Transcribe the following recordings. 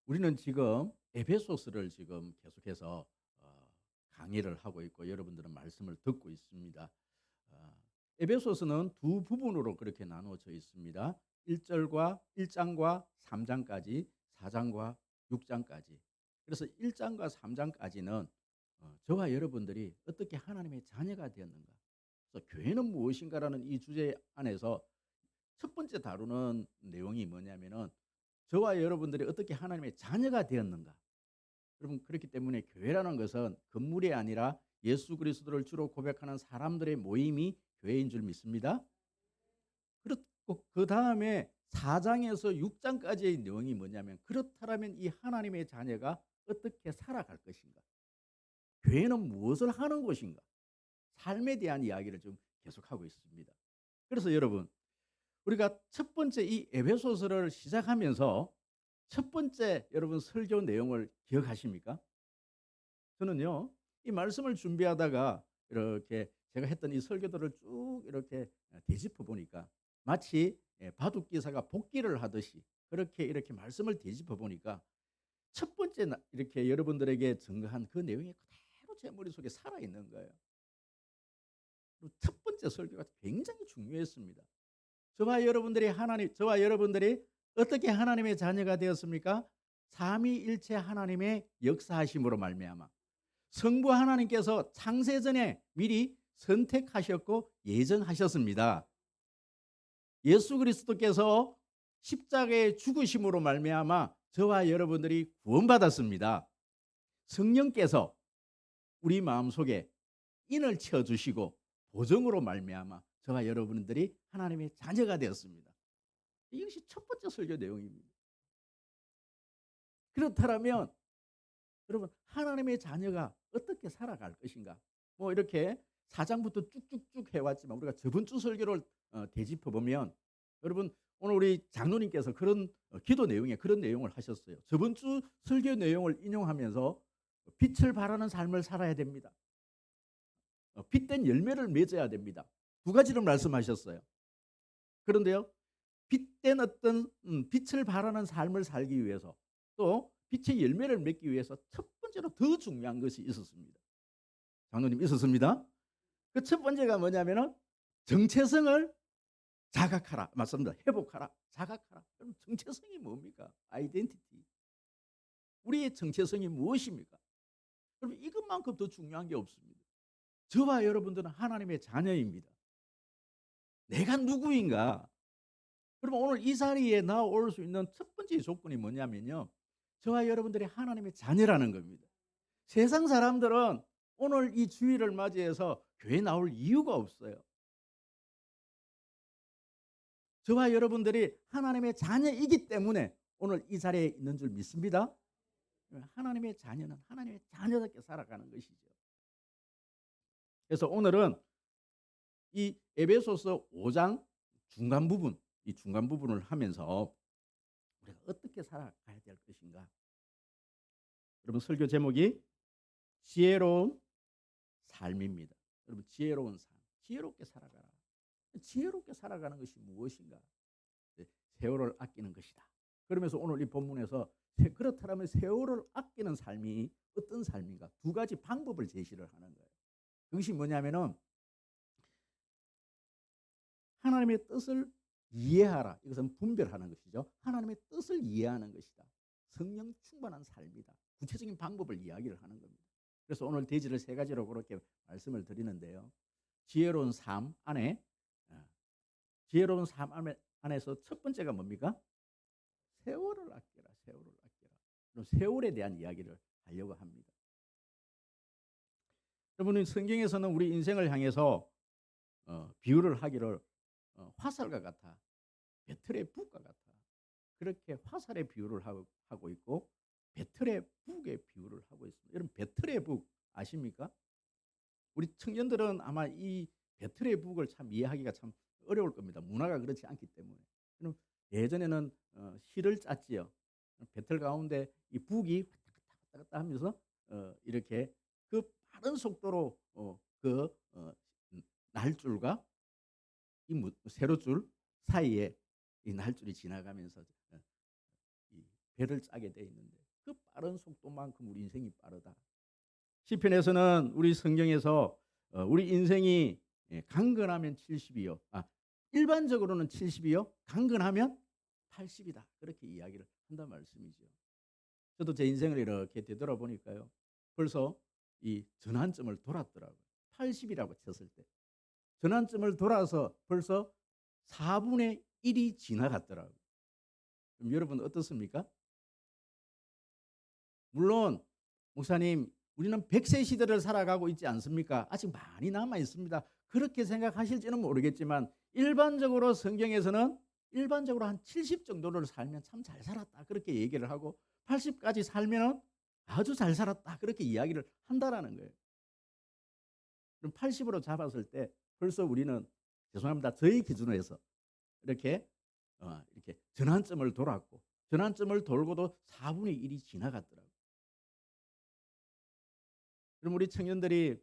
우리는 지금 에베소서를 지금 계속해서 강의를 하고 있고 여러분들은 말씀을 듣고 있습니다. 어, 에베소서는 두 부분으로 그렇게 나누어져 있습니다. 1절과 1장과 3장까지, 4장과 6장까지. 그래서 1장과 3장까지는 저와 여러분들이 어떻게 하나님의 자녀가 되었는가. 그래서 교회는 무엇인가라는 이 주제 안에서 첫 번째 다루는 내용이 뭐냐면은 저와 여러분들이 어떻게 하나님의 자녀가 되었는가. 여러분 그렇기 때문에 교회라는 것은 건물이 아니라 예수 그리스도를 주로 고백하는 사람들의 모임이 교회인 줄 믿습니다. 그렇고 그 다음에 4장에서 6장까지의 내용이 뭐냐면 그렇다면 이 하나님의 자녀가 어떻게 살아갈 것인가. 교회는 무엇을 하는 곳인가. 삶에 대한 이야기를 좀 계속하고 있습니다. 그래서 여러분 우리가 첫 번째 이 에베소서를 시작하면서 첫 번째 여러분 설교 내용을 기억하십니까? 저는요, 이 말씀을 준비하다가 이렇게 제가 했던 이 설교들을 쭉 이렇게 되짚어 보니까 마치 바둑 기사가 복기를 하듯이 그렇게 이렇게 말씀을 되짚어 보니까 첫 번째 이렇게 여러분들에게 증거한 그 내용이 그대로 제 머릿속에 살아 있는 거예요. 그리고 첫 번째 설교가 굉장히 중요했습니다. 저와 여러분들이 어떻게 하나님의 자녀가 되었습니까? 삼위일체 하나님의 역사하심으로 말미암아 성부 하나님께서 창세전에 미리 선택하셨고 예정하셨습니다. 예수 그리스도께서 십자가의 죽으심으로 말미암아 저와 여러분들이 구원받았습니다. 성령께서 우리 마음속에 인을 쳐 주시고 보정으로 말미암아 저와 여러분들이 하나님의 자녀가 되었습니다. 이것이 첫 번째 설교 내용입니다. 그렇다면 여러분 하나님의 자녀가 어떻게 살아갈 것인가? 뭐 이렇게 4장부터 쭉쭉쭉 해왔지만 우리가 저번 주 설교를 되짚어 보면 여러분 오늘 우리 장로님께서 그런 기도 내용에 그런 내용을 하셨어요. 저번 주 설교 내용을 인용하면서 빛을 발하는 삶을 살아야 됩니다. 빛된 열매를 맺어야 됩니다. 두 가지를 말씀하셨어요. 그런데요, 빛된 어떤 빛을 발하는 삶을 살기 위해서 또 빛의 열매를 맺기 위해서 첫 번째로 더 중요한 것이 있었습니다. 장로님 있었습니다. 그 첫 번째가 뭐냐면은 정체성을 자각하라. 맞습니다. 회복하라. 자각하라. 그럼 정체성이 뭡니까? 아이덴티티. 우리의 정체성이 무엇입니까? 그럼 이것만큼 더 중요한 게 없습니다. 저와 여러분들은 하나님의 자녀입니다. 내가 누구인가? 그러면 오늘 이 자리에 나올 수 있는 첫 번째 조건이 뭐냐면요. 저와 여러분들이 하나님의 자녀라는 겁니다. 세상 사람들은 오늘 이 주일을 맞이해서 교회 나올 이유가 없어요. 저와 여러분들이 하나님의 자녀이기 때문에 오늘 이 자리에 있는 줄 믿습니다. 하나님의 자녀는 하나님의 자녀답게 살아가는 것이죠. 그래서 오늘은 이 에베소서 5장 중간 부분, 이 중간 부분을 하면서 우리가 어떻게 살아가야 될 것인가. 여러분 설교 제목이 지혜로운 삶입니다. 여러분 지혜로운 삶, 지혜롭게 살아가라. 지혜롭게 살아가는 것이 무엇인가? 세월을 아끼는 것이다. 그러면서 오늘 이 본문에서 그렇다면 세월을 아끼는 삶이 어떤 삶인가? 두 가지 방법을 제시를 하는 거예요. 그것이 뭐냐면은 하나님의 뜻을 이해하라. 이것은 분별하는 것이죠. 하나님의 뜻을 이해하는 것이다. 성령 충만한 삶이다. 구체적인 방법을 이야기를 하는 겁니다. 그래서 오늘 대지를 세 가지로 그렇게 말씀을 드리는데요. 지혜로운 삶 안에 지혜로운 삶 안에서 첫 번째가 뭡니까? 세월을 아껴라. 세월을 아껴라. 그럼 세월에 대한 이야기를 하려고 합니다. 여러분 성경에서는 우리 인생을 향해서 비유를 하기를 화살과 같아. 배틀의 북과 같아. 그렇게 화살의 비유를 하고 있고 배틀의 북의 비유를 하고 있습니다. 여러분 배틀의 북 아십니까? 우리 청년들은 아마 이 배틀의 북을 참 이해하기가 참 어려울 겁니다. 문화가 그렇지 않기 때문에. 그럼 예전에는 실을 짰지요. 배틀 가운데 이 북이 왔다 갔다 하면서 이렇게 그 빠른 속도로 그 날줄과 이 세로줄 사이에 이 날줄이 지나가면서 이 배를 짜게 돼 있는데 그 빠른 속도만큼 우리 인생이 빠르다. 시편에서는 우리 성경에서 우리 인생이 강건하면 70이요. 일반적으로는 70이요. 강건하면 80이다. 그렇게 이야기를 한단 말씀이죠. 저도 제 인생을 이렇게 되돌아보니까요. 벌써 이 전환점을 돌았더라고요. 80이라고 쳤을 때. 전환점을 돌아서 벌써 4분의 1이 지나갔더라고요. 그럼 여러분 어떻습니까? 물론 목사님 우리는 100세 시대를 살아가고 있지 않습니까? 아직 많이 남아 있습니다. 그렇게 생각하실지는 모르겠지만 일반적으로 성경에서는 일반적으로 한 70 정도를 살면 참 잘 살았다 그렇게 얘기를 하고 80까지 살면 아주 잘 살았다 그렇게 이야기를 한다라는 거예요. 그럼 80으로 잡았을 때 벌써 우리는 죄송합니다. 저희 기준으로 해서 이렇게 전환점을 돌았고 전환점을 돌고도 4분의 1이 지나갔더라고요. 그럼 우리 청년들이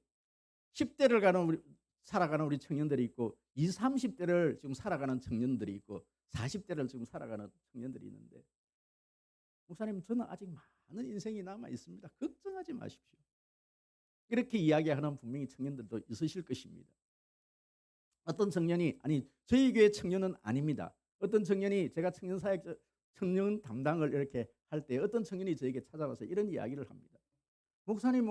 10대를 살아가는 우리 청년들이 있고 20, 30대를 지금 살아가는 청년들이 있고 40대를 지금 살아가는 청년들이 있는데 목사님 저는 아직 많은 인생이 남아 있습니다. 걱정하지 마십시오. 이렇게 이야기하는 분명히 청년들도 있으실 것입니다. 어떤 청년이 아니 저희 교회 청년은 아닙니다. 어떤 청년이 제가 청년사역 청년 담당을 이렇게 할 때 어떤 청년이 저에게 찾아와서 이런 이야기를 합니다. 목사님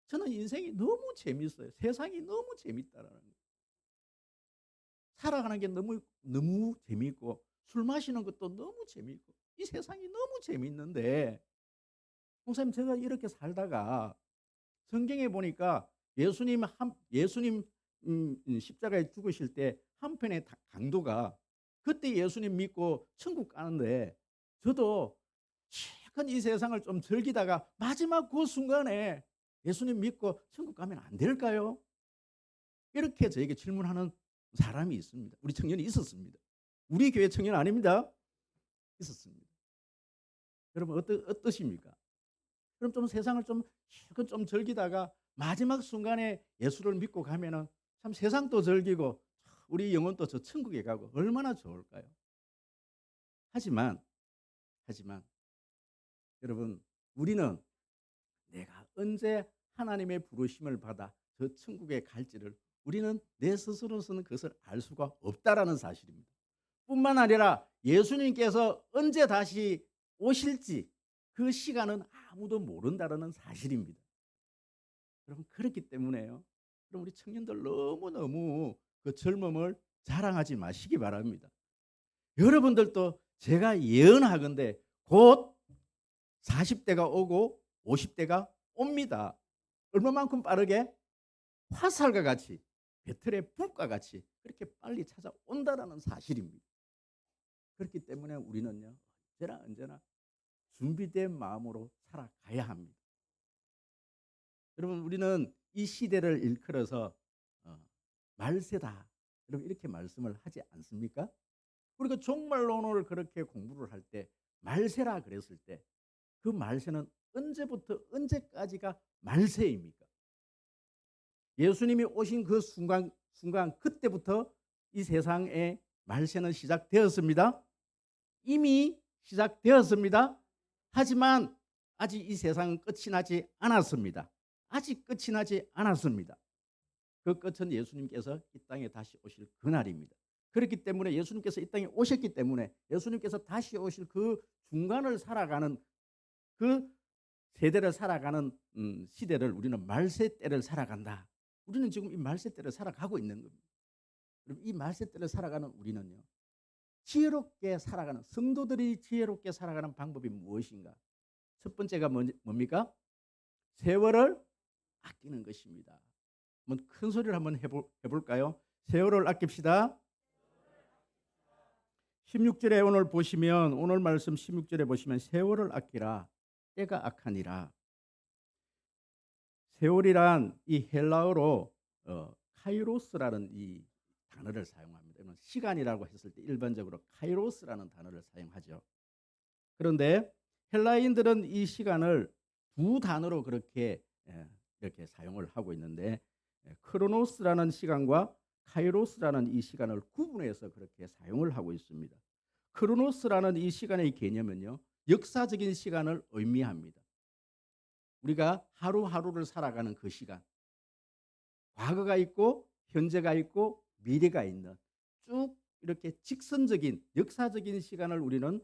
저는 인생이 너무 재밌어요. 세상이 너무 재밌다라는 거예요. 살아가는 게 너무 재밌고 술 마시는 것도 너무 재밌고 이 세상이 너무 재밌는데 목사님 제가 이렇게 살다가 성경에 보니까 예수님 십자가에 죽으실 때 한편의 강도가 그때 예수님 믿고 천국 가는데 저도 실컷 이 세상을 좀 즐기다가 마지막 그 순간에 예수님 믿고 천국 가면 안 될까요? 이렇게 저에게 질문하는 사람이 있습니다. 우리 청년이 있었습니다. 우리 교회 청년 아닙니다. 있었습니다. 여러분 어떠십니까? 그럼 좀 세상을 좀 실컷 좀 즐기다가 마지막 순간에 예수를 믿고 가면은 참 세상도 즐기고 우리 영혼도 저 천국에 가고 얼마나 좋을까요? 하지만 여러분 우리는 내가 언제 하나님의 부르심을 받아 저 천국에 갈지를 우리는 내 스스로서는 그것을 알 수가 없다라는 사실입니다. 뿐만 아니라 예수님께서 언제 다시 오실지 그 시간은 아무도 모른다라는 사실입니다. 여러분 그렇기 때문에요. 그럼 우리 청년들 너무너무 그 젊음을 자랑하지 마시기 바랍니다. 여러분들도 제가 예언하건대 곧 40대가 오고 50대가 옵니다. 얼마만큼 빠르게? 화살과 같이 배틀의 불과 같이 그렇게 빨리 찾아온다라는 사실입니다. 그렇기 때문에 우리는요 언제나 준비된 마음으로 살아가야 합니다. 여러분 우리는 이 시대를 일컬어서 말세다 여러분 이렇게 말씀을 하지 않습니까? 우리가 종말론을 그렇게 공부를 할 때 말세라 그랬을 때 그 말세는 언제부터 언제까지가 말세입니까? 예수님이 오신 그 순간 그때부터 이 세상의 말세는 시작되었습니다. 이미 시작되었습니다. 하지만 아직 이 세상은 끝이 나지 않았습니다. 아직 끝이 나지 않았습니다. 그 끝은 예수님께서 이 땅에 다시 오실 그날입니다. 그렇기 때문에 예수님께서 이 땅에 오셨기 때문에 예수님께서 다시 오실 그 중간을 살아가는 그 세대를 살아가는 시대를 우리는 말세 때를 살아간다. 우리는 지금 이 말세 때를 살아가고 있는 겁니다. 이 말세 때를 살아가는 우리는요. 지혜롭게 살아가는 성도들이 지혜롭게 살아가는 방법이 무엇인가? 첫 번째가 뭡니까? 세월을 아끼는 것입니다. 한번 큰 소리를 한번 해볼까요? 세월을 아낍시다. 16절에 오늘 말씀 16절에 보시면 세월을 아끼라 때가 악하니라. 세월이란 이 헬라어로 카이로스라는 이 단어를 사용합니다. 시간이라고 했을 때 일반적으로 카이로스라는 단어를 사용하죠. 그런데 헬라인들은 이 시간을 두 단어로 그렇게 이렇게 사용을 하고 있는데 크로노스라는 시간과 카이로스라는 이 시간을 구분해서 그렇게 사용을 하고 있습니다. 크로노스라는 이 시간의 개념은요. 역사적인 시간을 의미합니다. 우리가 하루하루를 살아가는 그 시간. 과거가 있고 현재가 있고 미래가 있는 쭉 이렇게 직선적인 역사적인 시간을 우리는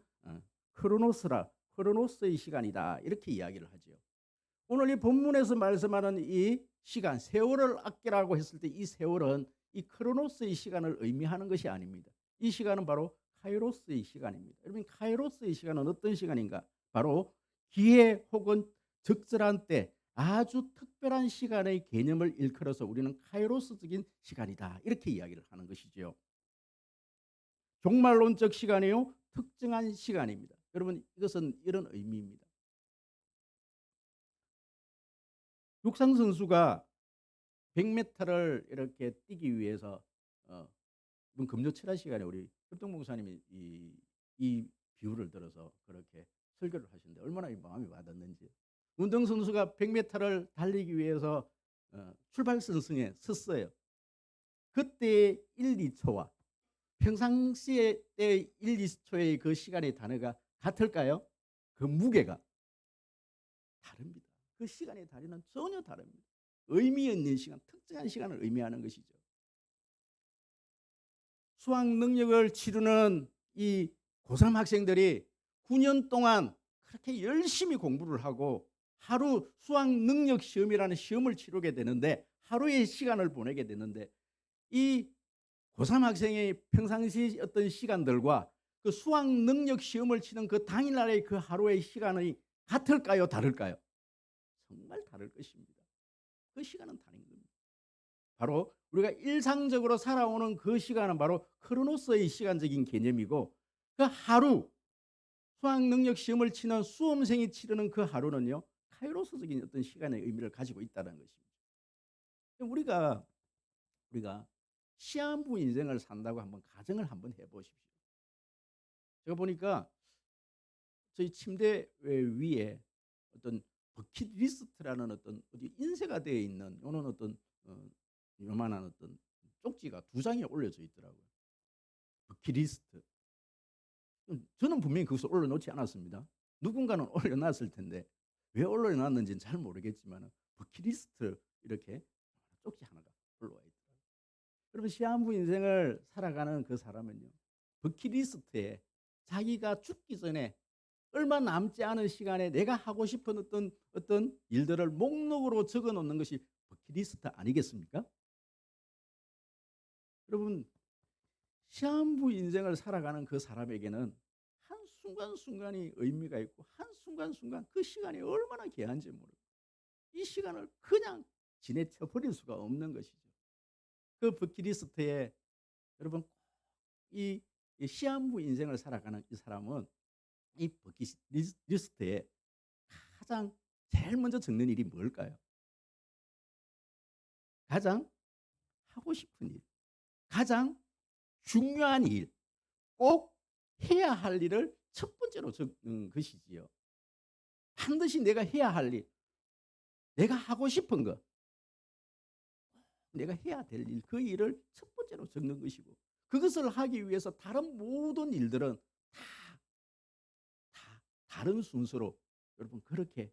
크로노스의 시간이다 이렇게 이야기를 하죠. 오늘 이 본문에서 말씀하는 이 시간 세월을 아끼라고 했을 때 이 세월은 이 크로노스의 시간을 의미하는 것이 아닙니다. 이 시간은 바로 카이로스의 시간입니다. 여러분 카이로스의 시간은 어떤 시간인가? 바로 기회 혹은 적절한 때 아주 특별한 시간의 개념을 일컬어서 우리는 카이로스적인 시간이다 이렇게 이야기를 하는 것이지요. 종말론적 시간이요 특정한 시간입니다. 여러분 이것은 이런 의미입니다. 육상 선수가 100m를 이렇게 뛰기 위해서 이번 금요철야 시간에 우리 협동 목사님이 이 비유를 들어서 그렇게 설교를 하시는데 얼마나 마음이 와닿는지. 운동선수가 100m를 달리기 위해서 출발선승에 섰어요. 그때 1, 2초와 평상시에 때 1, 2초의 그 시간의 단어가 같을까요? 그 무게가 다릅니다. 그 시간의 단위는 전혀 다릅니다. 의미 있는 시간, 특정한 시간을 의미하는 것이죠. 수학 능력을 치르는 이 고3 학생들이 9년 동안 그렇게 열심히 공부를 하고 하루 수학 능력 시험이라는 시험을 치르게 되는데 하루의 시간을 보내게 되는데 이 고3 학생의 평상시 어떤 시간들과 그 수학 능력 시험을 치는 그 당일날의 그 하루의 시간이 같을까요? 다를까요? 정말 다를 것입니다. 그 시간은 다른 겁니다. 바로 우리가 일상적으로 살아오는 그 시간은 바로 크로노스의 시간적인 개념이고 그 하루 수학 능력 시험을 치는 수험생이 치르는 그 하루는요 카이로스적인 어떤 시간의 의미를 가지고 있다는 것입니다. 우리가 시한부 인생을 산다고 한번 가정을 한번 해보십시오. 제가 보니까 저희 침대 위에 어떤 버킷리스트라는 어떤 어디 인쇄가 되어 있는 이런 어떤 요만한 어떤 쪽지가 2장이 올려져 있더라고요. 버킷리스트. 저는 분명히 그것을 올려놓지 않았습니다. 누군가는 올려놨을 텐데 왜 올려놨는지는 잘 모르겠지만 버킷리스트 이렇게 쪽지 하나가 올라와 있더라고요. 여러분 시한부 인생을 살아가는 그 사람은요. 버킷리스트에 자기가 죽기 전에 얼마 남지 않은 시간에 내가 하고 싶은 어떤 일들을 목록으로 적어 놓는 것이 버킷리스트 아니겠습니까? 여러분 시한부 인생을 살아가는 그 사람에게는 한 순간순간이 의미가 있고 한 순간순간 그 시간이 얼마나 귀한지 모르고 이 시간을 그냥 지내쳐 버릴 수가 없는 것이죠. 그 버킷리스트에 여러분 이 시한부 인생을 살아가는 이 사람은 이 버킷리스트에 가장 제일 먼저 적는 일이 뭘까요? 가장 하고 싶은 일, 가장 중요한 일, 꼭 해야 할 일을 첫 번째로 적는 것이지요. 반드시 내가 해야 할 일, 내가 하고 싶은 것, 내가 해야 될 일, 그 일을 첫 번째로 적는 것이고 그것을 하기 위해서 다른 모든 일들은 다 다른 순서로 여러분 그렇게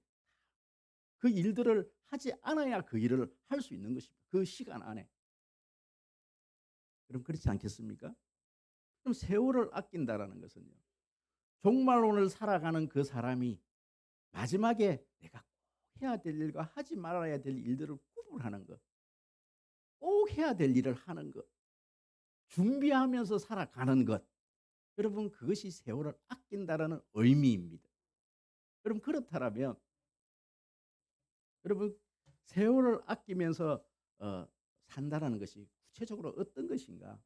그 일들을 하지 않아야 그 일을 할 수 있는 것입니다. 그 시간 안에. 그럼 그렇지 않겠습니까? 그럼 세월을 아낀다라는 것은요. 종말론을 살아가는 그 사람이 마지막에 내가 꼭 해야 될 일과 하지 말아야 될 일들을 구분하는 것. 꼭 해야 될 일을 하는 것. 준비하면서 살아가는 것. 여러분 그것이 세월을 아낀다라는 의미입니다. 여러분 그렇다면 여러분 세월을 아끼면서 산다라는 것이 구체적으로 어떤 것인가?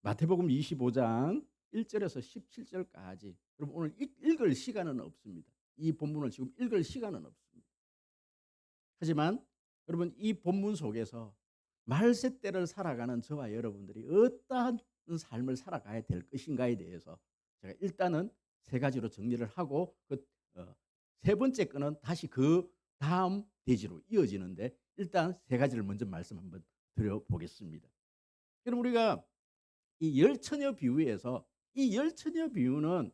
마태복음 25장 1절에서 17절까지 여러분 오늘 읽을 시간은 없습니다. 이 본문을 지금 읽을 시간은 없습니다. 하지만 여러분 이 본문 속에서 말세 때를 살아가는 저와 여러분들이 어떠한 삶을 살아가야 될 것인가에 대해서 제가 일단은 세 가지로 정리를 하고 세 번째 거는 다시 그 다음 대지로 이어지는데 일단 세 가지를 먼저 말씀 한번 드려보겠습니다. 그럼 우리가 이 열처녀 비유에서 이 열처녀 비유는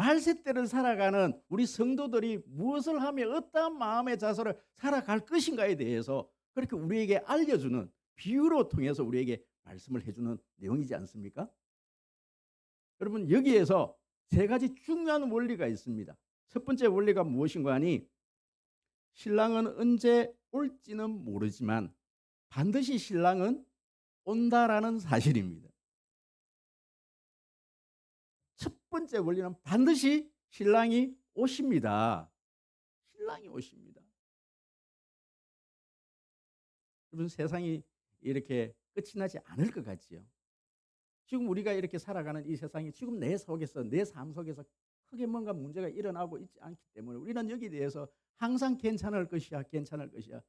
말세대를 살아가는 우리 성도들이 무엇을 하며 어떠한 마음의 자세로 살아갈 것인가에 대해서 그렇게 우리에게 알려주는 비유로 통해서 우리에게 말씀을 해주는 내용이지 않습니까? 여러분 여기에서 세 가지 중요한 원리가 있습니다. 첫 번째 원리가 무엇인가 하니 신랑은 언제 올지는 모르지만 반드시 신랑은 온다라는 사실입니다. 첫 번째 원리는 반드시 신랑이 오십니다. 신랑이 오십니다. 여러분 세상이 이렇게 끝이 나지 않을 것 같지요. 지금 우리가 이렇게 살아가는 이 세상이 지금 내 속에서 내 삶 속에서 크게 뭔가 문제가 일어나고 있지 않기 때문에 우리는 여기에 대해서 항상 괜찮을 것이야 괜찮을 것이야.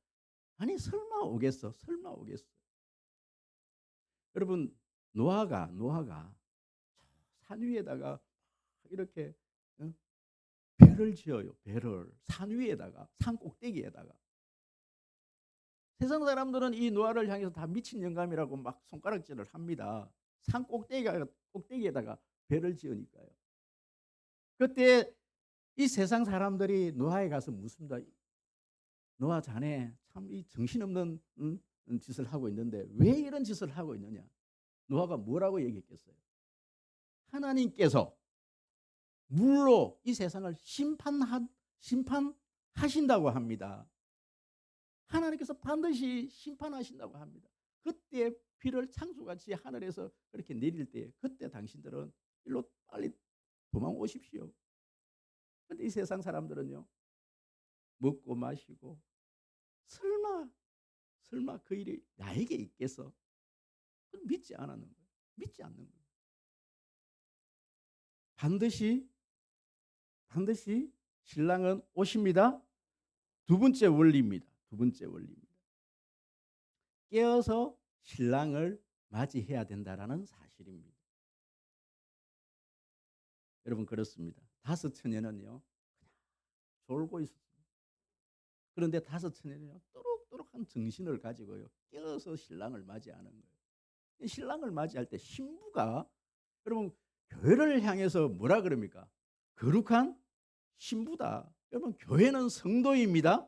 아니 설마 오겠어 설마 오겠어. 여러분 노아가 산 위에다가 이렇게 배를 지어요. 배를 산 위에다가 산 꼭대기에다가. 세상 사람들은 이 노아를 향해서 다 미친 영감이라고 막 손가락질을 합니다. 산 꼭대기에다가 배를 지으니까요. 그때 이 세상 사람들이 노아에 가서 묻습니다. 노아 자네 참 이 정신없는 짓을 하고 있는데 왜 이런 짓을 하고 있느냐. 노아가 뭐라고 얘기했겠어요? 하나님께서 물로 이 세상을 심판하신다고 합니다. 하나님께서 반드시 심판하신다고 합니다. 그때 비를 창수같이 하늘에서 그렇게 내릴 때 그때 당신들은 일로 빨리 도망오십시오. 그런데 이 세상 사람들은요. 먹고 마시고 설마 그 일이 나에게 있겠어? 믿지 않았는 거예요. 믿지 않는 거예요. 반드시 신랑은 오십니다. 두 번째 원리입니다. 깨어서 신랑을 맞이해야 된다라는 사실입니다. 여러분 그렇습니다. 다섯 처녀는요 그냥 졸고 있었습니다. 그런데 다섯 처녀는요 또록또록한 정신을 가지고요 깨어서 신랑을 맞이하는 거예요. 신랑을 맞이할 때 신부가 여러분 교회를 향해서 뭐라 그럽니까? 거룩한 신부다. 여러분 교회는 성도입니다.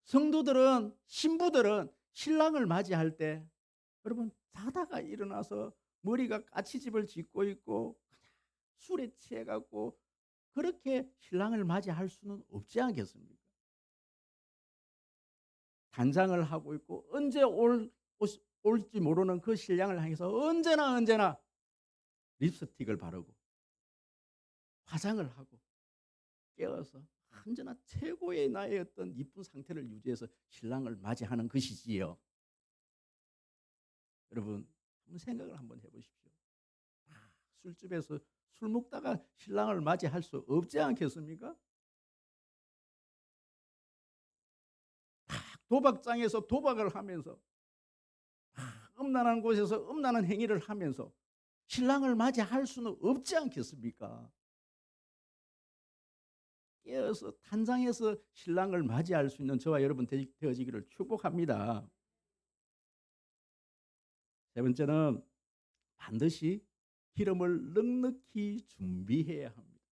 성도들은 신부들은 신랑을 맞이할 때 여러분 자다가 일어나서 머리가 까치집을 짓고 있고 술에 취해갖고 그렇게 신랑을 맞이할 수는 없지 않겠습니까? 단장을 하고 있고 언제 올지 모르는 그 신랑을 향해서 언제나 립스틱을 바르고 화장을 하고 깨어서 언제나 최고의 나의 어떤 이쁜 상태를 유지해서 신랑을 맞이하는 것이지요. 여러분 한번 생각을 한번 해보십시오. 술집에서 술 먹다가 신랑을 맞이할 수 없지 않겠습니까? 도박장에서 도박을 하면서 음란한 곳에서 음란한 행위를 하면서 신랑을 맞이할 수는 없지 않겠습니까? 깨어서 단장해서 신랑을 맞이할 수 있는 저와 여러분 되어지기를 축복합니다. 세 번째는 반드시 기름을 넉넉히 준비해야 합니다.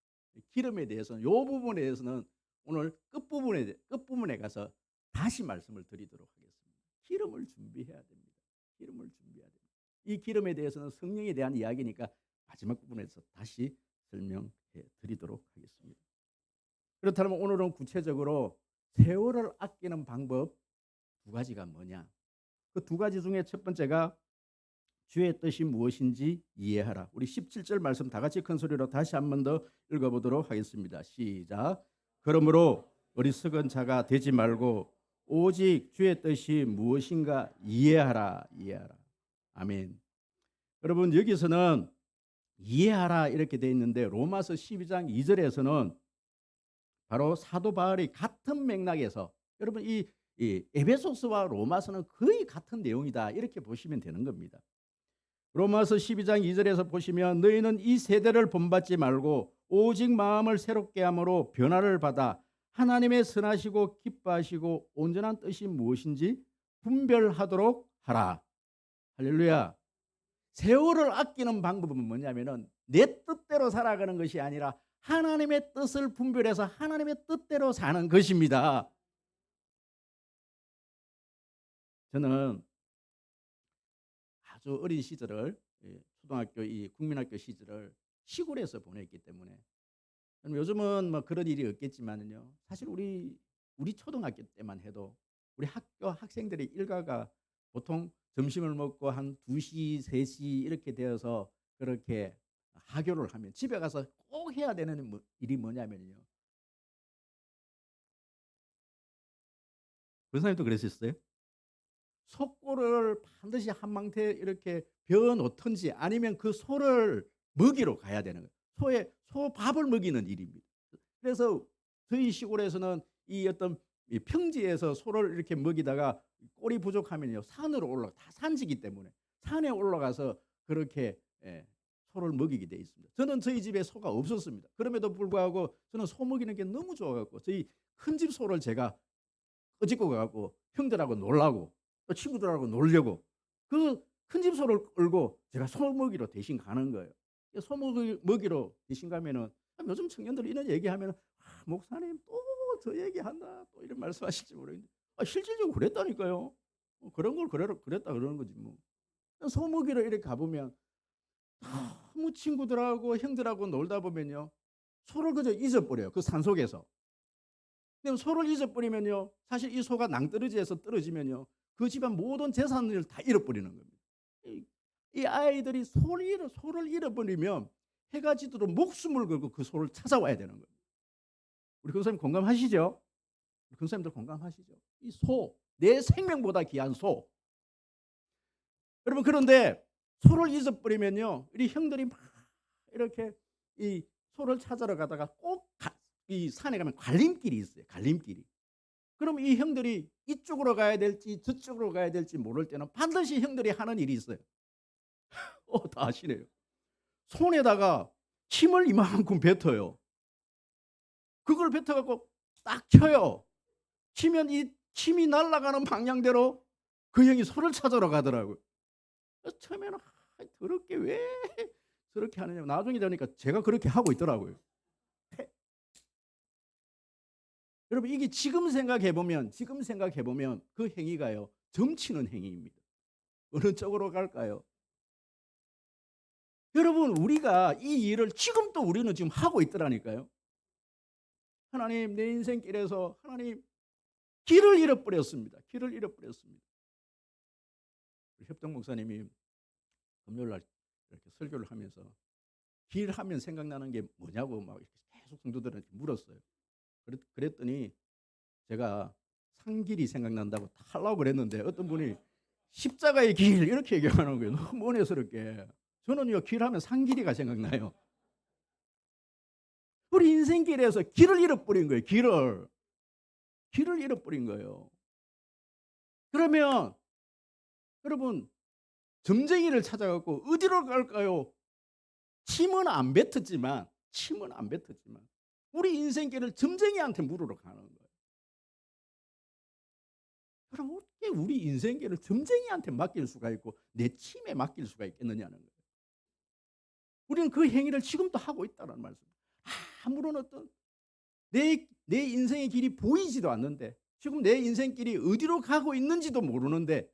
기름에 대해서는 이 부분에 대해서는 오늘 끝부분에 가서 다시 말씀을 드리도록 하겠습니다. 기름을 준비해야 됩니다. 이 기름에 대해서는 성령에 대한 이야기니까 마지막 부분에서 다시 설명해 드리도록 하겠습니다. 그렇다면 오늘은 구체적으로 세월을 아끼는 방법 두 가지가 뭐냐? 그 두 가지 중에 첫 번째가 주의 뜻이 무엇인지 이해하라. 우리 17절 말씀 다 같이 큰 소리로 다시 한 번 더 읽어보도록 하겠습니다. 시작. 그러므로 어리석은 자가 되지 말고 오직 주의 뜻이 무엇인가 이해하라. 아멘. 여러분 여기서는 이해하라 이렇게 되어 있는데 로마서 12장 2절에서는 바로 사도 바울이 같은 맥락에서 여러분 이 에베소서와 로마서는 거의 같은 내용이다 이렇게 보시면 되는 겁니다. 로마서 12장 2절에서 보시면 너희는 이 세대를 본받지 말고 오직 마음을 새롭게 함으로 변화를 받아 하나님의 선하시고 기뻐하시고 온전한 뜻이 무엇인지 분별하도록 하라. 할렐루야. 세월을 아끼는 방법은 뭐냐면은 내 뜻대로 살아가는 것이 아니라 하나님의 뜻을 분별해서 하나님의 뜻대로 사는 것입니다. 저는 아주 어린 시절을 초등학교 이 국민학교 시절을 시골에서 보냈기 때문에 요즘은 뭐 그런 일이 없겠지만은요. 사실 우리 초등학교 때만 해도 우리 학교 학생들의 일과가 보통 점심을 먹고 한 2시 3시 이렇게 되어서 그렇게 하교를 하면 집에 가서 꼭 해야 되는 일이 뭐냐면요. 권사님도 그러셨어요? 속골을 반드시 한 망태 이렇게 베어 놓든지 아니면 그 소를 먹이러 가야 되는 거예요. 소 밥을 먹이는 일입니다. 그래서 저희 시골에서는 이 어떤 이 평지에서 소를 이렇게 먹이다가 꼴이 부족하면요 산으로 올라가 다 산지기 때문에 산에 올라가서 그렇게 소를 먹이게 돼 있습니다. 저는 저희 집에 소가 없었습니다. 그럼에도 불구하고 저는 소 먹이는 게 너무 좋아갖고 저희 큰 집 소를 제가 끄집고 가갖고 형들하고 놀라고 또 친구들하고 놀려고 그 큰 집 소를 끌고 제가 소 먹이러 대신 가는 거예요. 소 먹이러 대신 가면은 요즘 청년들 이런 얘기하면 목사님 또 저 얘기한다 또 이런 말씀하실지 모르겠는데 실질적으로 그랬다니까요. 그런 걸 그랬다 그러는 거지 뭐. 소 먹이러 이렇게 가보면 너무 친구들하고 형들하고 놀다 보면요 소를 그저 잊어버려요. 그 산속에서. 근데 소를 잊어버리면요 사실 이 소가 낭떠러지에서 떨어지면요 그 집안 모든 재산을 다 잃어버리는 겁니다. 이 아이들이 소를 잃어버리면 해가 지도록 목숨을 걸고 그 소를 찾아와야 되는 거예요. 우리 권사님 공감하시죠? 우리 권사님들 공감하시죠? 이 소, 내 생명보다 귀한 소. 여러분 그런데 소를 잊어버리면요 우리 형들이 막 이렇게 이 소를 찾으러 가다가 꼭 이 산에 가면 갈림길이 있어요. 갈림길이. 그럼 이 형들이 이쪽으로 가야 될지 저쪽으로 가야 될지 모를 때는 반드시 형들이 하는 일이 있어요. 다 아시네요. 손에다가 침을 이만큼 뱉어요. 그걸 뱉어갖고 딱 켜요. 치면 이 침이 날아가는 방향대로 그 형이 소를 찾으러 가더라고요. 처음에는 더럽게 왜 저렇게 하느냐. 나중에 되니까 제가 그렇게 하고 있더라고요. 여러분 이게 지금 생각해 보면 그 행위가요 점치는 행위입니다. 어느 쪽으로 갈까요? 여러분 우리가 이 일을 지금도 우리는 지금 하고 있더라니까요. 하나님 내 인생길에서 하나님 길을 잃어버렸습니다. 길을 잃어버렸습니다. 협동 목사님이 금요일 날 이렇게 설교를 하면서 길 하면 생각나는 게 뭐냐고 막 계속 성도들한테 물었어요. 그랬더니 제가 산길이 생각난다고 다 하려고 그랬는데 어떤 분이 십자가의 길 이렇게 얘기하는 거예요. 너무 은혜스럽게. 저는요 길하면 산길이가 생각나요. 우리 인생길에서 길을 잃어버린 거예요. 길을 잃어버린 거예요. 그러면 여러분 점쟁이를 찾아갖고 어디로 갈까요? 침은 안 뱉었지만 우리 인생길을 점쟁이한테 물으러 가는 거예요. 그럼 어떻게 우리 인생길을 점쟁이한테 맡길 수가 있고 내 침에 맡길 수가 있겠느냐는 거예요. 우리는 그 행위를 지금도 하고 있다는 말씀입니다. 아무런 어떤 내 인생의 길이 보이지도 않는데 지금 내 인생길이 어디로 가고 있는지도 모르는데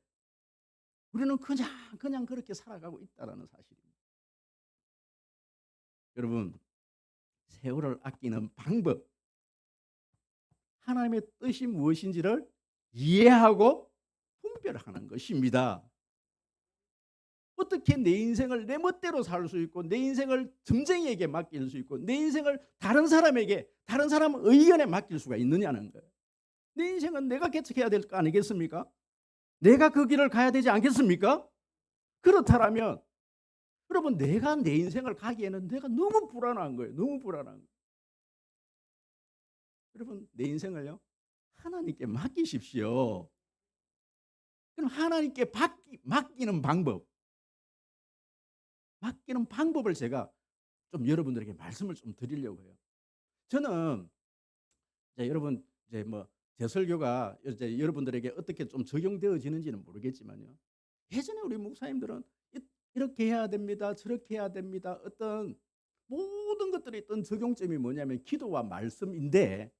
우리는 그냥 그렇게 살아가고 있다는 사실입니다. 여러분 세월을 아끼는 방법 하나님의 뜻이 무엇인지를 이해하고 분별하는 것입니다. 어떻게 내 인생을 내 멋대로 살 수 있고 내 인생을 점쟁이에게 맡길 수 있고 내 인생을 다른 사람 의견에 맡길 수가 있느냐는 거예요. 내 인생은 내가 개척해야 될 거 아니겠습니까? 내가 그 길을 가야 되지 않겠습니까? 그렇다면 여러분 내가 내 인생을 가기에는 내가 너무 불안한 거예요. 너무 불안한 거예요. 여러분 내 인생을요 하나님께 맡기십시오. 그럼 하나님께 맡기는 방법을 제가 좀 여러분들에게 말씀을 좀 드리려고 해요. 저는 여러분 이제 뭐 제 설교가 이제 여러분들에게 어떻게 좀 적용되어지는지는 모르겠지만요. 예전에 우리 목사님들은 이렇게 해야 됩니다. 저렇게 해야 됩니다. 어떤 모든 것들의 어떤 적용점이 뭐냐면 기도와 말씀인데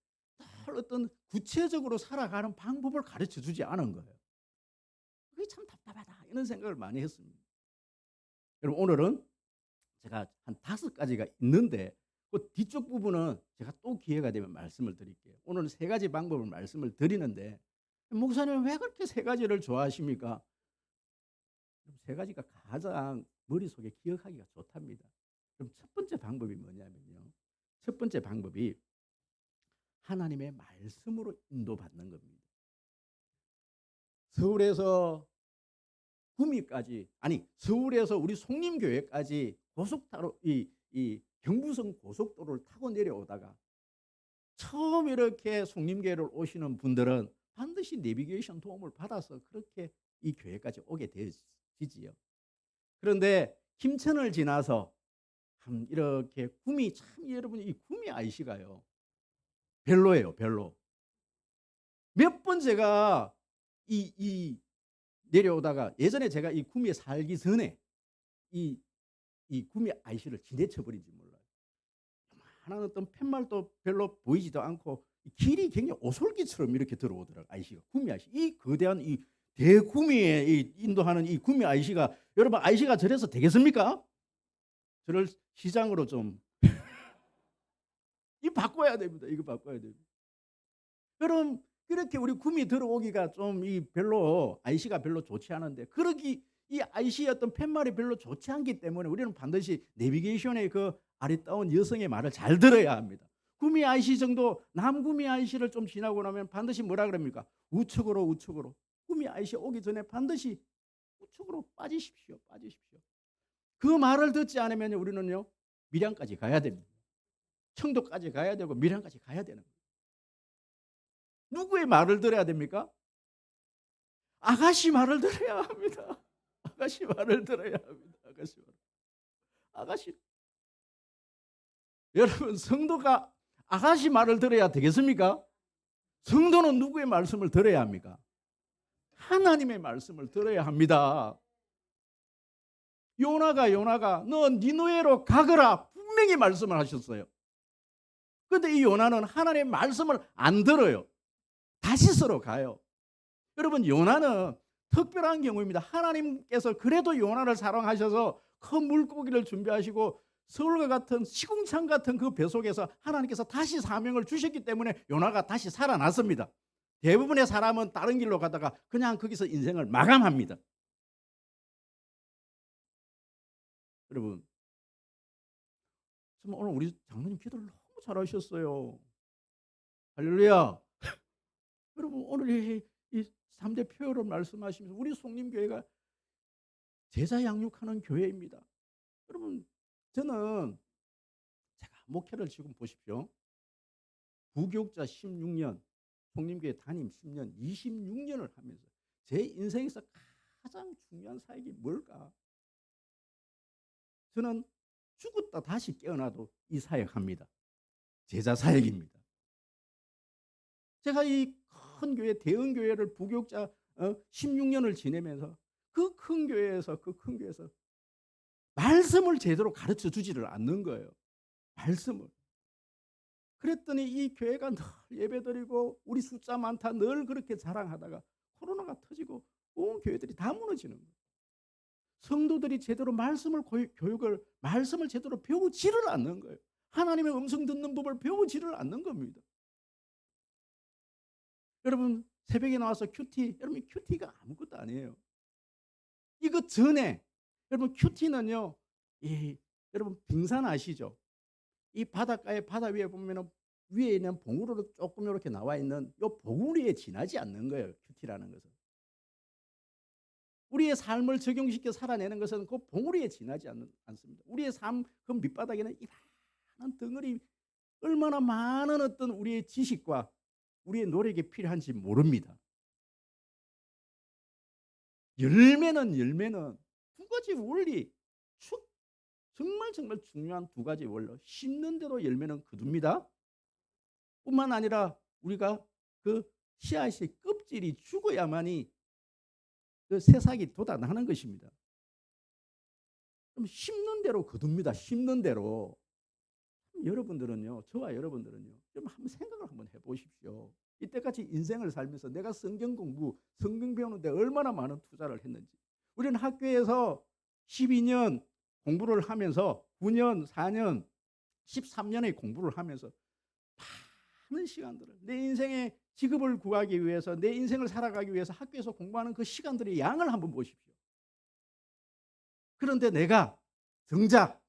어떤 구체적으로 살아가는 방법을 가르쳐 주지 않은 거예요. 그게 참 답답하다 이런 생각을 많이 했습니다. 여러분 오늘은 제가 한 5가지가 있는데 그 뒤쪽 부분은 제가 또 기회가 되면 말씀을 드릴게요. 오늘은 3가지 방법을 말씀을 드리는데 목사님 왜 그렇게 3가지를 좋아하십니까? 3가지가 가장 머릿속에 기억하기가 좋답니다. 그럼 첫 번째 방법이 뭐냐면요. 첫 번째 방법이 하나님의 말씀으로 인도받는 겁니다. 서울에서 구미까지 아니 서울에서 우리 송림교회까지 고속도로 이 경부선 고속도로를 타고 내려오다가 처음 이렇게 송림교회를 오시는 분들은 반드시 내비게이션 도움을 받아서 그렇게 이 교회까지 오게 되지요. 그런데 김천을 지나서 이렇게 구미 참 여러분 이 구미 IC가요. 별로예요, 별로. 몇 번 제가 이 내려오다가 예전에 제가 이 구미에 살기 전에 이 구미 IC를 지내쳐 버린지 몰라요. 하나는 어떤 팻말도 별로 보이지도 않고 길이 굉장히 오솔길처럼 이렇게 들어오더라고요. IC가 구미 IC. 이 거대한 이 대구미에 인도하는 이 구미 IC가 여러분 IC가 저래서 되겠습니까? 저를 시장으로 좀 이 바꿔야 됩니다. 이거 바꿔야 됩니다. 그럼 그렇게 우리 구미 들어오기가 좀 이 별로 IC가 별로 좋지 않은데 그러기 이 IC의 어떤 팻말이 별로 좋지 않기 때문에 우리는 반드시 내비게이션의 그 아리따운 여성의 말을 잘 들어야 합니다. 구미 IC 정도 남구미 IC를 좀 지나고 나면 반드시 뭐라 그럽니까? 우측으로 우측으로. 구미 IC 오기 전에 반드시 우측으로 빠지십시오. 빠지십시오. 그 말을 듣지 않으면 우리는요. 밀양까지 가야 됩니다. 청도까지 가야 되고 밀양까지 가야 되는 거예요. 누구의 말을 들어야 됩니까? 아가씨 말을 들어야 합니다. 아가씨 말을 들어야 합니다. 아가씨 말. 아가씨. 여러분 성도가 아가씨 말을 들어야 되겠습니까? 성도는 누구의 말씀을 들어야 합니까? 하나님의 말씀을 들어야 합니다. 요나가 너 니느웨로 가거라 분명히 말씀을 하셨어요. 그런데 이 요나는 하나님의 말씀을 안 들어요. 다시스로 가요. 여러분 요나는 특별한 경우입니다. 하나님께서 그래도 요나를 사랑하셔서 큰 물고기를 준비하시고 서울과 같은 시궁창 같은 그 뱃속에서 하나님께서 다시 사명을 주셨기 때문에 요나가 다시 살아났습니다. 대부분의 사람은 다른 길로 가다가 그냥 거기서 인생을 마감합니다. 여러분 정말 오늘 우리 장로님 기도를 너무 잘하셨어요. 할렐루야. 여러분 오늘 이 3대 표어를 말씀하시면서 우리 송림교회가 제자 양육하는 교회입니다. 여러분 저는 제가 목회를 지금 보십시오. 부교육자 16년, 송림교회 담임 10년, 26년을 하면서 제 인생에서 가장 중요한 사역이 뭘까? 저는 죽었다 다시 깨어나도 이 사역합니다. 제자 사역입니다. 제가 이 큰 교회, 대형 교회를 부교육자 16년을 지내면서 그 큰 교회에서 말씀을 제대로 가르쳐 주지를 않는 거예요. 말씀을. 그랬더니 이 교회가 늘 예배드리고 우리 숫자 많다 늘 그렇게 자랑하다가 코로나가 터지고 온 교회들이 다 무너지는 거예요. 성도들이 제대로 말씀을 제대로 배우지를 않는 거예요. 하나님의 음성 듣는 법을 배우지를 않는 겁니다. 여러분 새벽에 나와서 큐티, 여러분 큐티가 아무것도 아니에요. 이거 전에 여러분 큐티는요, 여러분 빙산 아시죠? 이 바닷가에 바다 위에 보면은 위에 있는 봉우리로 조금 이렇게 나와 있는 이 봉우리에 지나지 않는 거예요. 큐티라는 것은. 우리의 삶을 적용시켜 살아내는 것은 그 봉우리에 지나지 않습니다. 우리의 삶 그 밑바닥에는 이 많은 덩어리 얼마나 많은 어떤 우리의 지식과 우리의 노력이 필요한지 모릅니다. 열매는 2가지 원리, 정말 중요한 2가지 원리. 심는 대로 열매는 거둡니다. 뿐만 아니라 우리가 그 씨앗의 껍질이 죽어야만이 그 새싹이 돋아나는 것입니다. 그럼 심는 대로 거둡니다. 심는 대로. 여러분들은요, 저와 여러분들은요, 좀 한번 생각을 한번 해보십시오. 이때까지 인생을 살면서 내가 성경 공부, 성경 배우는데 얼마나 많은 투자를 했는지. 우리는 학교에서 12년 공부를 하면서 9년, 4년, 13년의 공부를 하면서 많은 시간들을 내 인생의 직업을 구하기 위해서 내 인생을 살아가기 위해서 학교에서 공부하는 그 시간들의 양을 한번 보십시오. 그런데 내가 정작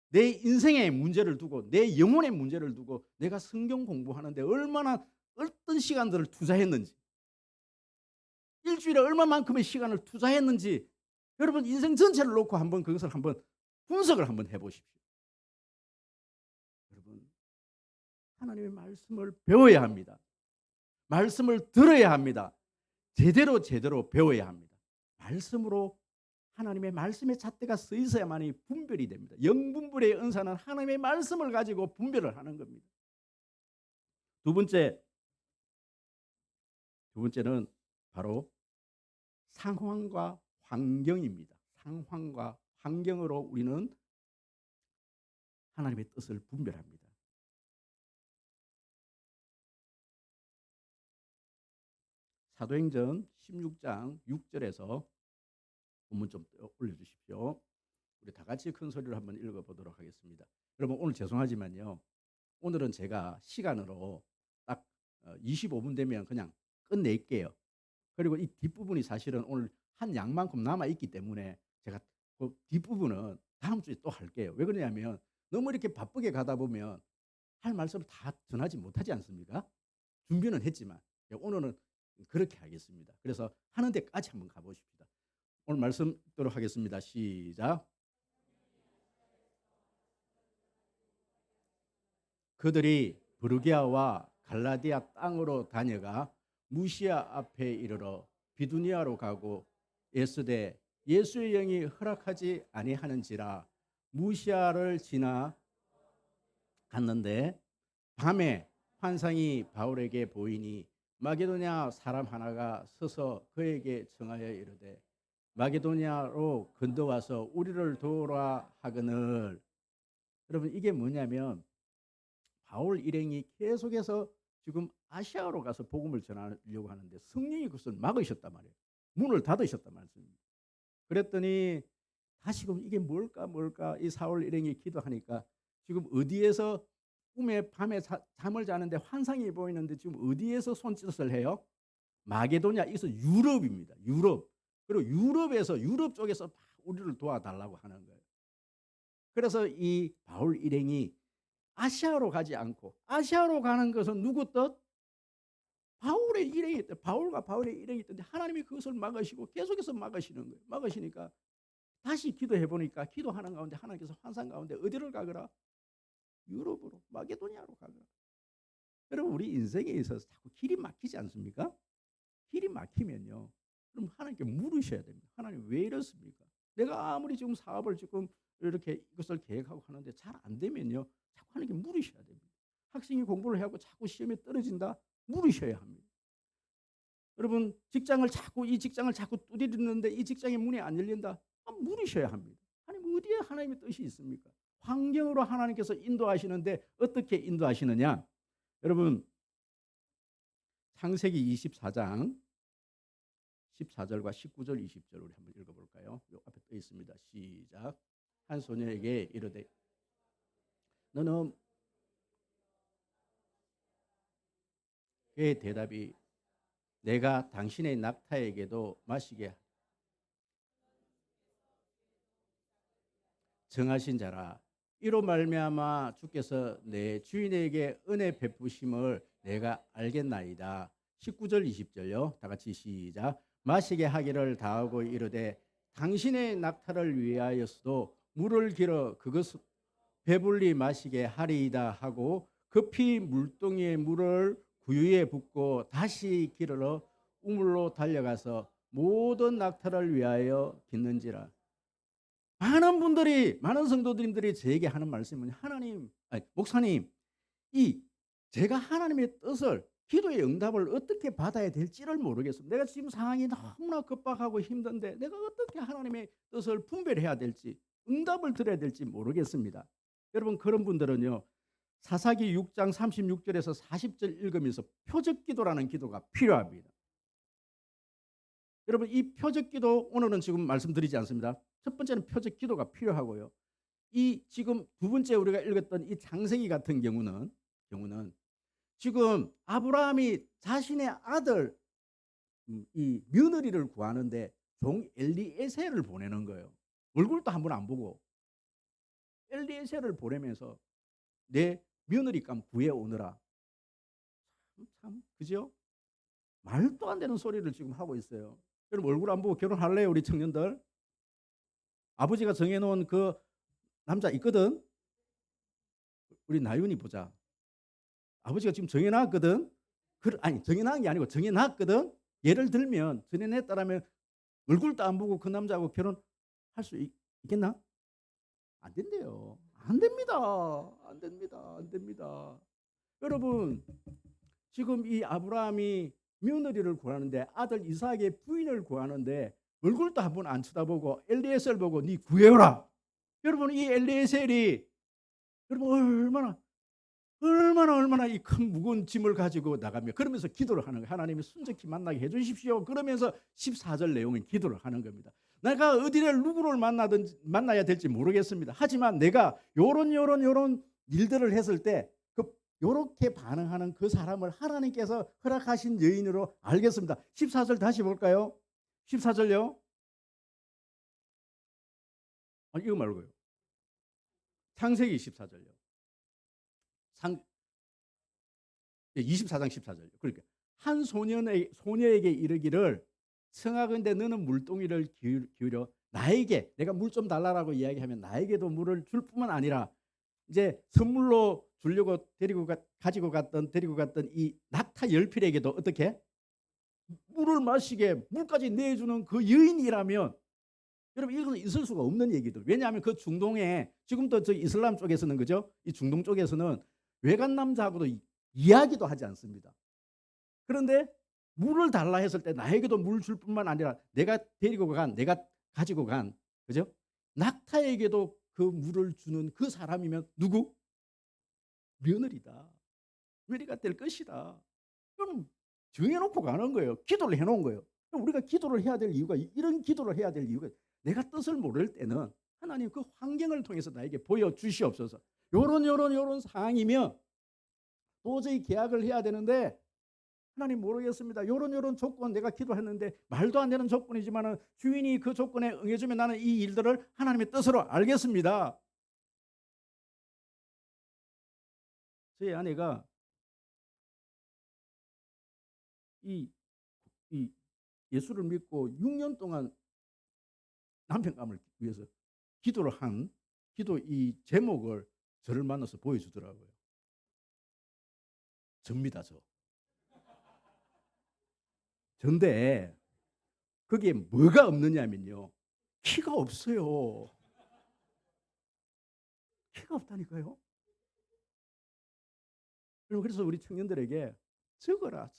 내 인생의 문제를 두고 내 영혼의 문제를 두고 내가 성경 공부하는데 얼마나 어떤 시간들을 투자했는지, 일주일에 얼마만큼의 시간을 투자했는지, 여러분 인생 전체를 놓고 한번 그것을 한번 분석을 한번 해보십시오. 여러분, 하나님의 말씀을 배워야 합니다. 말씀을 들어야 합니다. 제대로 배워야 합니다. 말씀으로 하나님의 말씀의 잣대가 서 있어야만이 분별이 됩니다. 영분별의 은사는 하나님의 말씀을 가지고 분별을 하는 겁니다. 두 번째는 바로 상황과 환경입니다. 상황과 환경으로 우리는 하나님의 뜻을 분별합니다. 사도행전 16장 6절에서 본문 좀 올려주십시오. 우리 다 같이 큰 소리로 한번 읽어보도록 하겠습니다. 여러분 오늘 죄송하지만요, 오늘은 제가 시간으로 딱 25분 되면 그냥 끝낼게요. 그리고 이 뒷부분이 사실은 오늘 한 양만큼 남아있기 때문에 제가 그 뒷부분은 다음 주에 또 할게요. 왜 그러냐면 너무 이렇게 바쁘게 가다 보면 할 말씀을 다 전하지 못하지 않습니까? 준비는 했지만 오늘은 그렇게 하겠습니다. 그래서 하는 데까지 한번 가보십시다. 오늘 말씀 듣도록 하겠습니다. 시작. 그들이 브르기아와 갈라디아 땅으로 다녀가 무시아 앞에 이르러 비두니아로 가고 예수되 예수의 영이 허락하지 아니하는지라 무시아를 지나 갔는데 밤에 환상이 바울에게 보이니 마게도냐 사람 하나가 서서 그에게 청하여 이르되 마게도냐로 건너와서 우리를 도우라 하거늘. 여러분 이게 뭐냐면 바울 일행이 계속해서 지금 아시아로 가서 복음을 전하려고 하는데 성령이 그것을 막으셨단 말이에요. 문을 닫으셨단 말씀입니다. 그랬더니 다시금 이게 뭘까 이 사울 일행이 기도하니까 지금 어디에서 꿈에 밤에 잠을 자는데 환상이 보이는데 지금 어디에서 손짓을 해요? 마게도냐, 이것은 유럽입니다. 유럽. 그리고 유럽 쪽에서 우리를 도와달라고 하는 거예요. 그래서 이 바울 일행이 아시아로 가지 않고, 아시아로 가는 것은 누구 뜻? 바울의 일행이 있대. 바울과 바울의 일행이 있던데 하나님이 그것을 막으시고 계속해서 막으시는 거예요. 막으시니까 다시 기도해 보니까 기도하는 가운데 하나님께서 환상 가운데 어디를 가거라? 유럽으로, 마게도냐로 가거라. 여러분 우리 인생에 있어서 자꾸 길이 막히지 않습니까? 길이 막히면요, 그럼 하나님께 물으셔야 됩니다. 하나님 왜 이렇습니까? 내가 아무리 지금 사업을 지금 이렇게 이것을 계획하고 하는데 잘 안 되면요, 자꾸 하나님께 물으셔야 됩니다. 학생이 공부를 하고 자꾸 시험에 떨어진다? 물으셔야 합니다. 여러분 이 직장을 자꾸 두드리는데 이 직장의 문이 안 열린다? 물으셔야 합니다. 하나님 어디에 하나님의 뜻이 있습니까? 환경으로 하나님께서 인도하시는데 어떻게 인도하시느냐? 여러분 창세기 24장 14절과 19절 20절 우리 한번 읽어볼까요? 요 앞에 떠 있습니다. 시작. 한 소녀에게 이르되 너는, 그의 대답이 내가 당신의 낙타에게도 마시게 정하신 자라. 이로 말미암아 주께서 내 주인에게 은혜 베푸심을 내가 알겠나이다. 19절 20절요. 다 같이 시작. 마시게 하기를 다하고 이르되 당신의 낙타를 위하여서도 물을 길어 그것을 배불리 마시게 하리이다 하고 급히 물동이의 물을 구유에 붓고 다시 길어 우물로 달려가서 모든 낙타를 위하여 깃는지라. 많은 성도님들이 저에게 하는 말씀은 목사님, 제가 하나님의 뜻을, 기도의 응답을 어떻게 받아야 될지를 모르겠습니다. 내가 지금 상황이 너무나 급박하고 힘든데 내가 어떻게 하나님의 뜻을 분별해야 될지, 응답을 드려야 될지 모르겠습니다. 여러분 그런 분들은요. 사사기 6장 36절에서 40절 읽으면서 표적기도라는 기도가 필요합니다. 여러분 이 표적기도 오늘은 지금 말씀드리지 않습니다. 첫 번째는 표적기도가 필요하고요. 이 지금 두 번째 우리가 읽었던 이 창세기 같은 경우는 지금 아브라함이 자신의 아들 이 며느리를 구하는데 종 엘리에셀을 보내는 거예요. 얼굴도 한번 안 보고 엘리에셀을 보내면서 내 며느리감 구해오느라. 참 그죠? 말도 안 되는 소리를 지금 하고 있어요. 여러분 얼굴 안 보고 결혼할래요? 우리 청년들? 아버지가 정해놓은 그 남자 있거든. 우리 나윤이 보자. 아버지가 지금 정해놨거든. 아니 정해놓은 게 아니고 정해놨거든. 예를 들면 정해냈다라면 얼굴도 안 보고 그 남자하고 결혼할 수 있겠나? 안 된대요. 안 됩니다. 안 됩니다. 안 됩니다. 여러분 지금 이 아브라함이 며느리를 구하는데 아들 이삭의 부인을 구하는데 얼굴도 한번 안 쳐다보고 엘리에셀 보고 네 구해오라. 여러분 이 엘리에셀이 여러분 얼마나 이 큰 무거운 짐을 가지고 나가며 그러면서 기도를 하는 거예요. 하나님이 순적히 만나게 해주십시오. 그러면서 14절 내용의 기도를 하는 겁니다. 내가 어디를 누구를 만나야 될지 모르겠습니다. 하지만 내가 요런 일들을 했을 때 요렇게 반응하는 그 사람을 하나님께서 허락하신 여인으로 알겠습니다. 14절 다시 볼까요? 14절요. 아니 이거 말고요. 창세기 14절요. 24장 14절. 그러니까 한 소녀에게 이르기를 청하건대 너는 물동이를 기울여 나에게 내가 물 좀 달라라고 이야기하면 나에게도 물을 줄 뿐만 아니라 이제 선물로 주려고 데리고 갔던 이 낙타 열필에게도 어떻게 물을 마시게 물까지 내주는 그 여인이라면 여러분 이것은 있을 수가 없는 얘기들. 왜냐하면 그 중동에 지금도 저 이슬람 쪽에서는 그죠? 이 중동 쪽에서는 외간 남자하고도 이야기도 하지 않습니다. 그런데 물을 달라 했을 때 나에게도 물 줄 뿐만 아니라 내가 가지고 간 그죠? 낙타에게도 그 물을 주는 그 사람이면 누구? 며느리다. 며느리가 될 것이다. 그럼 정해놓고 가는 거예요. 기도를 해놓은 거예요. 우리가 기도를 해야 될 이유가 이런 기도를 해야 될 이유가 내가 뜻을 모를 때는 하나님 그 환경을 통해서 나에게 보여주시옵소서. 요런 상황이면 도저히 계약을 해야 되는데 하나님 모르겠습니다. 요런 조건 내가 기도했는데 말도 안 되는 조건이지만 주인이 그 조건에 응해주면 나는 이 일들을 하나님의 뜻으로 알겠습니다. 저희 아내가 이 예수를 믿고 6년 동안 남편감을 위해서 기도를 한 기도 이 제목을 저를 만나서 보여주더라고요. 접니다. 전데 거기에 뭐가 없느냐면요. 키가 없어요. 키가 없다니까요. 그래서 우리 청년들에게 적어라.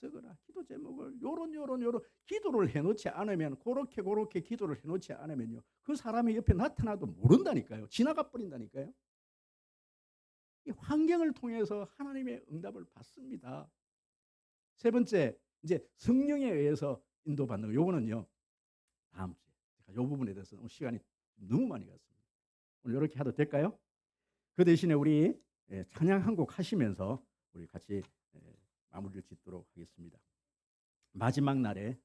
기도 제목을 요런 기도를 해놓지 않으면 그렇게 기도를 해놓지 않으면요. 그 사람이 옆에 나타나도 모른다니까요. 지나가 버린다니까요. 이 환경을 통해서 하나님의 응답을 받습니다. 세 번째, 이제 성령에 의해서 인도받는 거. 요거는요. 다음 주에 제가 요 부분에 대해서 시간이 너무 많이 갔습니다. 오늘 이렇게 해도 될까요? 그 대신에 우리 찬양 한 곡 하시면서 우리 같이 마무리를 짓도록 하겠습니다. 마지막 날에